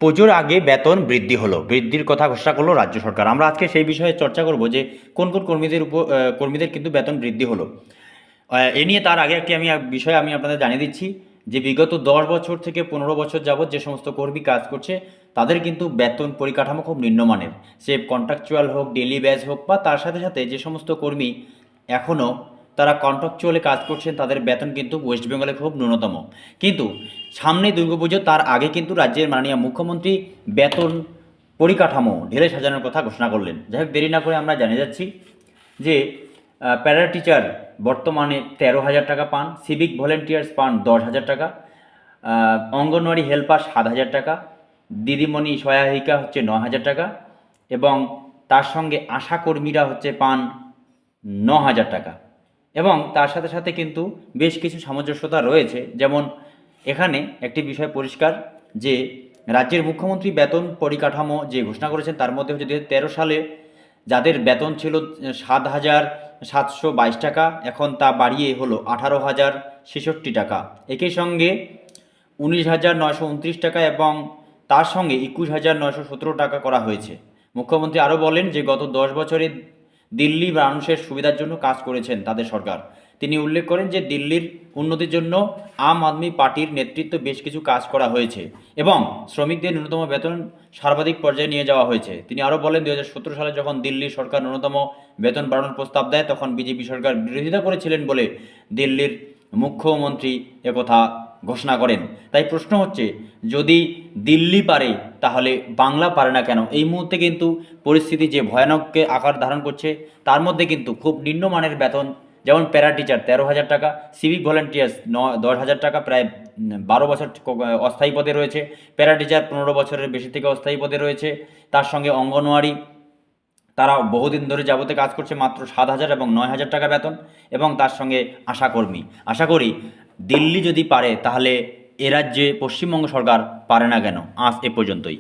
পুজোর আগে বেতন বৃদ্ধি হলো, বৃদ্ধির কথা ঘোষণা করলো রাজ্য সরকার। আমরা আজকে সেই বিষয়ে চর্চা করব যে কোন কোন কর্মীদের কিন্তু বেতন বৃদ্ধি হলো। এ নিয়ে তার আগে একটি বিষয় আমি আপনাদের জানিয়ে দিচ্ছি যে বিগত 10 বছর থেকে 15 বছর যাবৎ যে সমস্ত কর্মী কাজ করছে তাদের কিন্তু বেতন পরিকাঠামো খুব নিম্নমানের। সে কন্ট্রাকচুয়াল হোক, ডেলি ব্যাজ হোক, বা তার সাথে সাথে যে সমস্ত কর্মী এখনও তারা কন্ট্রাকচুয়ালি কাজ করছেন তাদের বেতন কিন্তু ওয়েস্ট বেঙ্গলে খুব ন্যূনতম। কিন্তু সামনে দুর্গাপুজো, তার আগে কিন্তু রাজ্যের মাননীয় মুখ্যমন্ত্রী বেতন পরিকাঠামো ঢেলে সাজানোর কথা ঘোষণা করলেন। যাই হোক, দেরি না করে আমরা জানিয়ে যাচ্ছি যে প্যারা টিচার বর্তমানে 13,000 টাকা পান, সিভিক ভলেন্টিয়ার্স পান 10,000 টাকা, অঙ্গনওয়াড়ি হেল্পার 7,000 টাকা, দিদিমণি সহায়িকা হচ্ছে 9,000 টাকা, এবং তার সঙ্গে আশাকর্মীরা হচ্ছে পান 9,000 টাকা। এবং তার সাথে সাথে কিন্তু বেশ কিছু সামঞ্জস্যতা রয়েছে। যেমন এখানে একটি বিষয় পরিষ্কার যে রাজ্যের মুখ্যমন্ত্রী বেতন পরিকাঠামো যে ঘোষণা করেছেন তার মধ্যে হচ্ছে 2013 সালে যাদের বেতন ছিল 7,722 টাকা, এখন তা বাড়িয়ে হলো 18,066 টাকা। একই সঙ্গে 19,929 টাকা এবং তার সঙ্গে 21,917 টাকা করা হয়েছে। মুখ্যমন্ত্রী আরও বলেন যে গত 10 বছরে দিল্লি মানুষের সুবিধার জন্য কাজ করেছেন তাদের সরকার। তিনি উল্লেখ করেন যে দিল্লির উন্নতির জন্য আম আদমি পার্টির নেতৃত্বে বেশ কিছু কাজ করা হয়েছে এবং শ্রমিকদের ন্যূনতম বেতন সর্বাধিক পর্যায়ে নিয়ে যাওয়া হয়েছে। তিনি আরও বলেন 2017 সালে যখন দিল্লি সরকার ন্যূনতম বেতন বাড়ানোর প্রস্তাব দেয় তখন বিজেপি সরকার বিরোধিতা করেছিলেন বলে দিল্লির মুখ্যমন্ত্রী একথা ঘোষণা করেন। তাই প্রশ্ন হচ্ছে, যদি দিল্লি পারে তাহলে বাংলা পারে না কেন? এই মুহূর্তে কিন্তু পরিস্থিতি যে ভয়ানককে আকার ধারণ করছে, তার মধ্যে কিন্তু খুব নিম্নমানের বেতন, যেমন প্যারা টিচার 13,000 টাকা, সিভিক ভলেন্টিয়ার্স 10,000 টাকা, প্রায় 12 বছর অস্থায়ী পদে রয়েছে, প্যারা টিচার 15 বছরের বেশি থেকে অস্থায়ী পদে রয়েছে, তার সঙ্গে অঙ্গনওয়াড়ি তারা বহুদিন ধরে যাবতে কাজ করছে, মাত্র 7,000 এবং 9,000 টাকা বেতন, এবং তার সঙ্গে আশাকর্মী। আশা করি দিল্লি যদি পারে তাহলে এ রাজ্যে পশ্চিমবঙ্গ সরকার পারে না কেন? আজ এ পর্যন্তই।